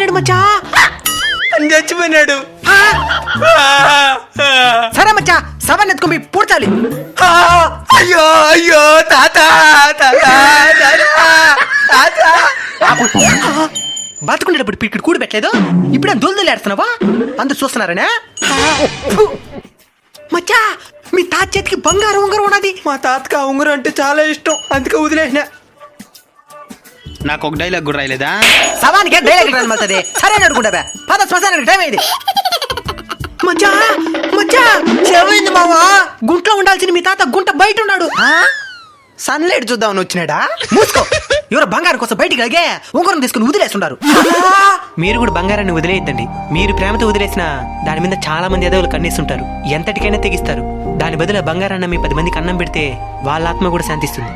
చచ్చిపోయినాడు మచ్చా. చచ్చిపోయినాడు. సరే మచ్చా, సవాన్ని ఎత్తుకొని పూడ్చాలి. అయ్యో అయ్యో తాత బతుకుండేటప్పుడు ఇక్కడ కూడి పెట్టలేదు, ఇప్పుడే దొల్దలేడుతున్నావా? అందరు చూస్తున్నారనే. మచ్చా, మీ తాత చేతికి బంగారం ఉంగరం ఉన్నది. మా తాతకి ఆ ఉంగరం అంటే చాలా ఇష్టం, అందుకే వదిలేసిన. నాకు ఒక డైలాగ్ కూడా రాయలేదా? సవానికే డైలాగ్ రాదు. సరే అడుగుంటా పద, శ్మశానానికి టైం అయింది. మచ్చా మచ్చా, ఏమైంది మావా? గుంట్లో ఉండాల్సిన మీ తాత గుంట బయట ఉన్నాడు. సన్లైట్ చూద్దామని వచ్చినాడా? మూసుకో. ఎవరో బంగారం కోసం బయటికి అడిగే ఉంగరం తీసుకుని వదిలేస్తున్నారు. మీరు కూడా బంగారాన్ని వదిలేయద్దండి. మీరు ప్రేమతో వదిలేసిన దాని మీద చాలా మంది ఎదవులు కన్నేస్తుంటారు, ఎంతటికైనా తెగిస్తారు. దాని బదులు బంగారాన్ని మీ 10 మందికి అన్నం పెడితే వాళ్ళ ఆత్మ కూడా శాంతిస్తుంది.